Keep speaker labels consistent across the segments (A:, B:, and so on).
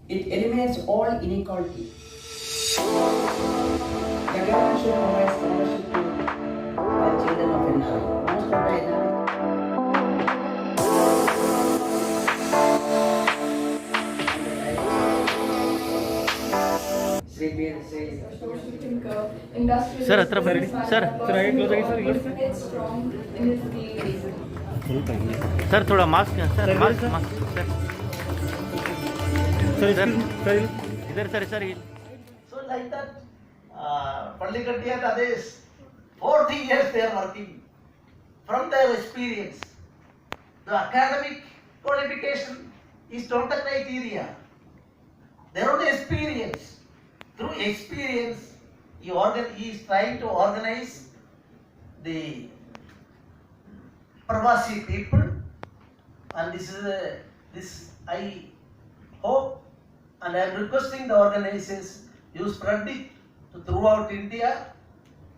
A: It eliminates all inequality. The government should provide scholarship to the children of NRI. Most of the NRI.
B: Social thinker, industrialist,
C: Sir, hatra bari. Sir,
B: sir, headstrong in his field.
C: Sir थोड़ा mask sir mask mask sir sir इधर sir sir
D: So like that, Pallikatti and others, 40 years they are working from their experience. The academic qualification is not the criteria. Their own experience. Through experience, he is trying to organize the Pravasi people, and this I hope, and I am requesting the organizers, you spread it throughout India,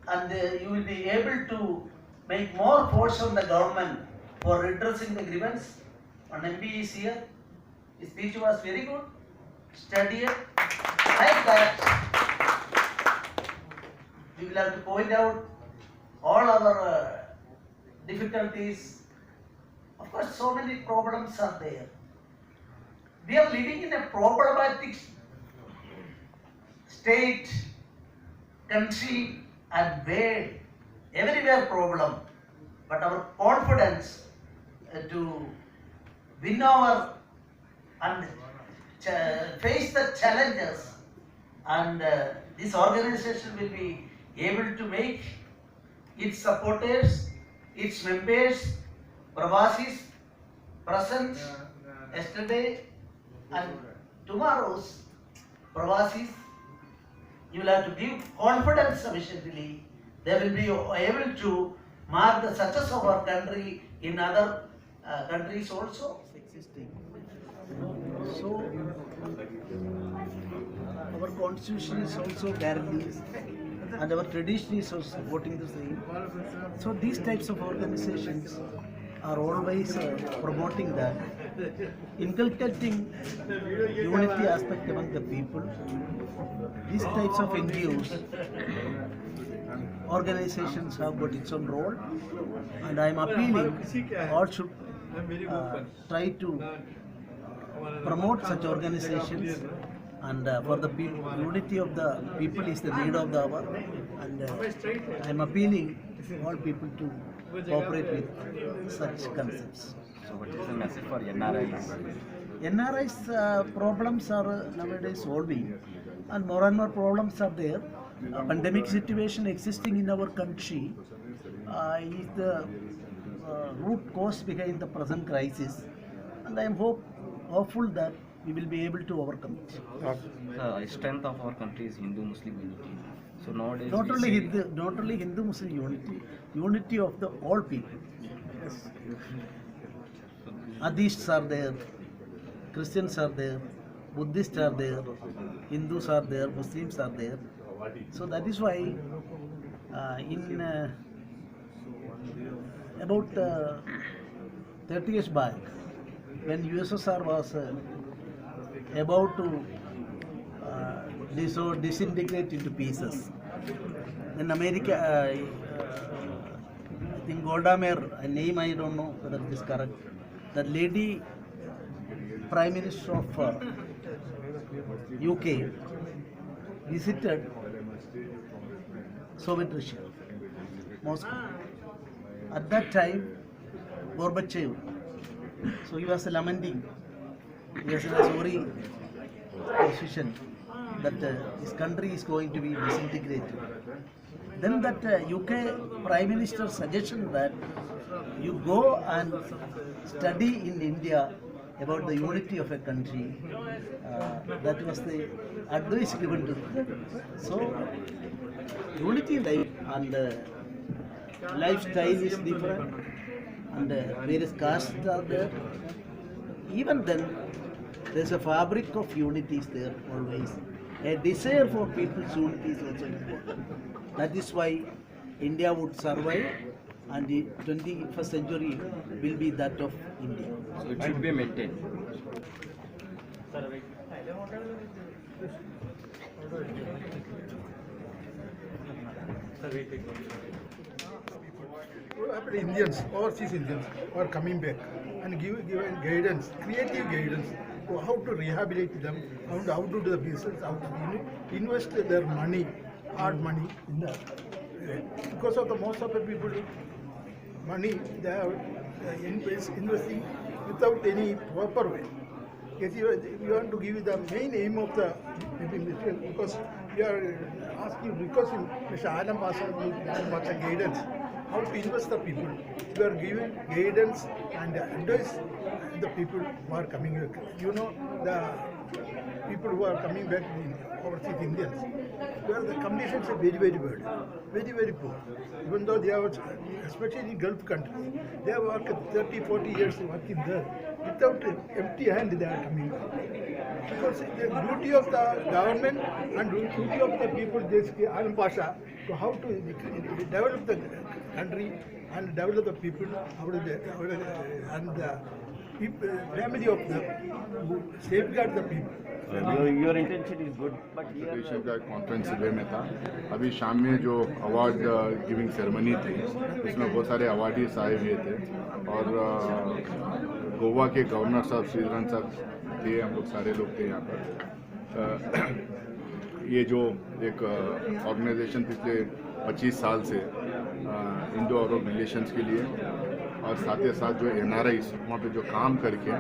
D: and you will be able to make more force on the government for redressing the grievance. And MP is here. His speech was very good. Study it. Like that, we will have to point out all our difficulties. Of course, so many problems are there. We are living in a problematic state, country, and world. Everywhere problem. But our confidence to win over and face the challenges, and this organization will be able to make its supporters, its members, Pravasis, present yesterday and tomorrow's Pravasis. You will have to give confidence sufficiently. They will be able to mark the success of our country in other countries also. Existing. So, our constitution is also guarantees, and our tradition is also supporting the same. So, these types of organizations are always promoting that, inculcating unity aspect among the people. These types of NGOs, organizations have got its own role, and I am appealing all should try to promote such organizations, and for the people, unity of the people is the need of the hour, and I am appealing all people to cooperate with such concepts.
C: So what is the message for NRIs?
D: NRIs problems are nowadays solving, and more problems are there. Pandemic situation existing in our country is the root cause behind the present crisis, and I am hopeful that we will be able to overcome it.
C: The strength of our country is Hindu-Muslim unity. So nowadays
D: Not only Hindu-Muslim unity, unity of the all people. Yes. Adhists are there, Christians are there, Buddhists are there, Hindus are there, Muslims are there. So that is why in about 30 years back, when USSR was about to disintegrate into pieces, then America, I think Golda Meir, a name I don't know whether it is correct, that lady Prime Minister of UK visited Soviet Russia, Moscow. At that time, Gorbachev, so he was lamenting, he was in a sorry position that his country is going to be disintegrated. Then that UK Prime Minister suggestion that you go and study in India about the unity of a country. That was the advice given to them. So, unity life and lifestyle is different, and various castes are there. Even then, there's a fabric of unity is there always. A desire for people's unity is also important. That is why India would survive, and the 21st century will be that of India.
C: So it should be maintained.
E: Indians, overseas Indians, who are coming back and give guidance, creative guidance to how to rehabilitate them, how to do the business, how to invest their money, hard money in the because of the most of the people money they are investing without any proper way. Yes, you want to give the main aim of the because we are requesting Mr. Alam Pasha guidance how to invest the people. We are giving guidance and advice the people who are coming back. You know the people who are coming back overseas Indians, where the conditions are very bad, very poor. Even though they are, especially in Gulf countries, they have worked 30-40 years working there. Without empty hand they are coming back. Because the duty of the government and duty of the people, this Alam Pasha, to how to develop the country and develop the people and the people, family of the who safeguard the people.
C: your intention is good, but
F: federation का conference सुबह में था। अभी शाम में जो award giving ceremony थी उसमें बहुत सारे अवार्डीज आए हुए थे और गोवा के गवर्नर साहब श्रीधरन साहब थे, हम लोग सारे लोग थे यहाँ पर। ये जो एक ऑर्गेनाइजेशन पिछले 25 साल से इंडो अरब रिलेशंस के लिए और साथ ही साथ जो NRIs वहाँ पे जो काम करके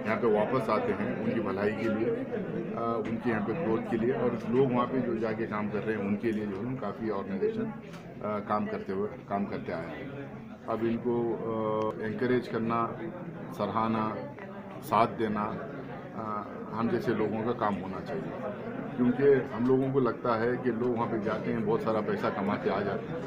F: यहाँ पे वापस आते हैं उनकी भलाई के लिए, उनके यहाँ पे ग्रोथ के लिए, और लोग वहाँ पे जो जाके काम कर रहे हैं उनके लिए जो है काफ़ी ऑर्गेनाइजेशन काम करते आए हैं। अब इनको एनकरेज करना, सराहना, साथ देना हम जैसे लोगों का काम होना चाहिए, क्योंकि हम लोगों को लगता है कि लोग वहाँ पे जाते हैं, बहुत सारा पैसा कमा के आ जाते हैं,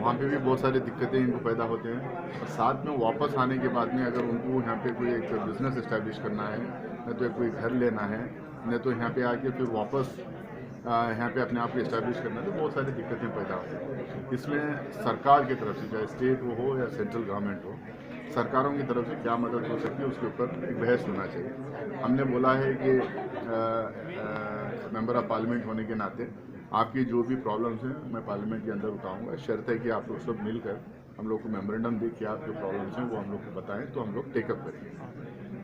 F: वहाँ पे भी बहुत सारी दिक्कतें इनको पैदा होते हैं, और साथ में वापस आने के बाद में अगर उनको यहाँ पे कोई एक बिज़नेस इस्टेब्लिश करना है, नहीं तो कोई घर लेना है, नहीं तो यहाँ पे आके फिर वापस यहाँ पे अपने आप को इस्टेब्लिश करना है, तो बहुत सारी दिक्कतें पैदा होती हैं। इसमें सरकार की तरफ से, चाहे स्टेट हो या सेंट्रल गवर्नमेंट हो, सरकारों की तरफ से क्या मदद हो सकती है उसके ऊपर एक बहस होना चाहिए। हमने बोला है कि मेंबर ऑफ पार्लियामेंट होने के नाते आपकी जो भी प्रॉब्लम्स हैं मैं पार्लियामेंट के अंदर उठाऊंगा, शर्त है कि आप लोग सब मिलकर हम लोग को मेमोरेंडम दे के आप जो प्रॉब्लम्स हैं वो हम लोग को बताएं तो हम लोग टेकअप करेंगे।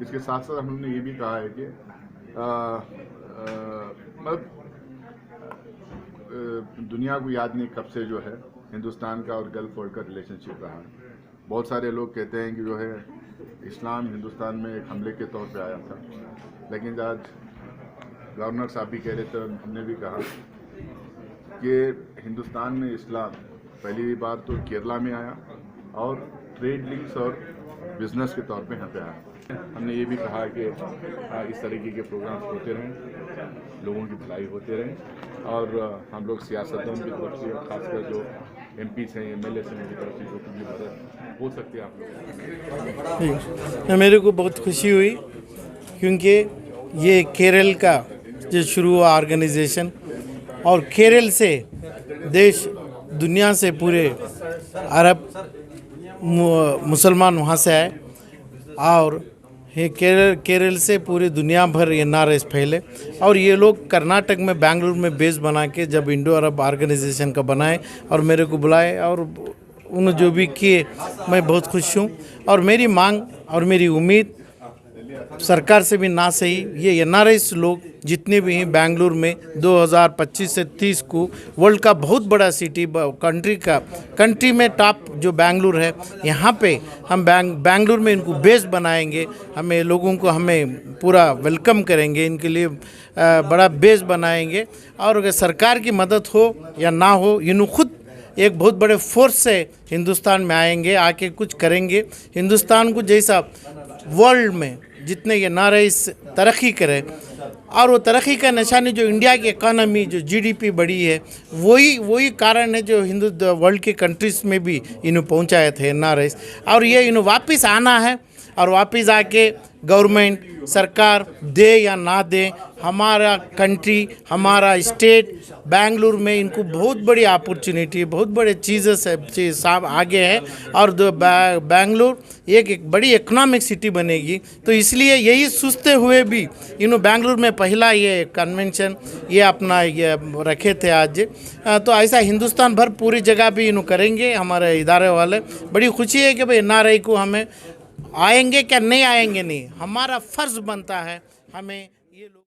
F: इसके साथ साथ हमने ये भी कहा है कि मतलब दुनिया को याद नहीं कब से जो है हिंदुस्तान का और गल्फ वर्ल्ड का रिलेशनशिप रहा है। बहुत सारे लोग कहते हैं कि जो है इस्लाम हिंदुस्तान में एक हमले के तौर पे आया था, लेकिन आज गवर्नर साहब भी कह रहे थे, हमने भी कहा कि हिंदुस्तान में इस्लाम पहली बार तो केरला में आया और ट्रेड लिंक्स और बिजनेस के तौर पे यहाँ पे आया। हमने ये भी कहा कि इस तरीके के प्रोग्राम्स होते रहें, लोगों की भलाई होते रहें, और हम लोग सियासतदान की तरफ से खासकर जो MPs हैं, MLAs हैं, उनकी तरफ से जो कुछ भी मदद हो सकती है आप लोग।
G: मेरे को बहुत खुशी हुई क्योंकि ये केरल का जो शुरू हुआ ऑर्गेनाइजेशन, और केरल से देश दुनिया से पूरे अरब मुसलमान वहाँ से आए, और ये केरल से पूरी दुनिया भर NRIs फैले, और ये लोग कर्नाटक में बेंगलुरु में बेस बना के जब इंडो अरब ऑर्गेनाइजेशन का बनाए और मेरे को बुलाए, और उन्होंने जो भी किए मैं बहुत खुश हूँ। और मेरी मांग और मेरी उम्मीद सरकार से भी ना सही, ये NRIs लोग जितने भी हैं बेंगलुरु में 2025 से 30 को वर्ल्ड का बहुत बड़ा सिटी कंट्री में टॉप जो बेंगलुरु है, यहाँ पे हम बेंगलुरु में इनको बेस बनाएंगे, हमें लोगों को हमें पूरा वेलकम करेंगे, इनके लिए बड़ा बेस बनाएंगे। और अगर सरकार की मदद हो या ना हो, इन्हों खुद एक बहुत बड़े फोर्स से हिंदुस्तान में आएंगे, आके कुछ करेंगे। हिंदुस्तान को जैसा वर्ल्ड में जितने NRIs तरक्की करें, और वो तरक्की का निशानी जो इंडिया की इकानमी जो GDP बढ़ी है, वही कारण है जो वर्ल्ड के कंट्रीज़ में भी इन्हें पहुंचाए थे NRIs, और ये इन्हें वापस आना है और वापस आके गवर्नमेंट सरकार दे या ना दे, हमारा कंट्री, हमारा स्टेट बेंगलुरु में इनको बहुत बड़ी अपॉर्चुनिटी, बहुत बड़े चीज़ें सब आगे है। और बेंगलुरु एक बड़ी इकोनॉमिक सिटी बनेगी। तो इसलिए यही सोचते हुए भी बेंगलुरु में पहला ये कन्वेंशन ये अपना ये रखे थे आज। तो ऐसा हिंदुस्तान भर पूरी जगह भी करेंगे हमारे इदारे वाले। बड़ी खुशी है कि भाई NRI को हमें आएंगे क्या नहीं आएंगे नहीं, हमारा फ़र्ज़ बनता है हमें ये लोग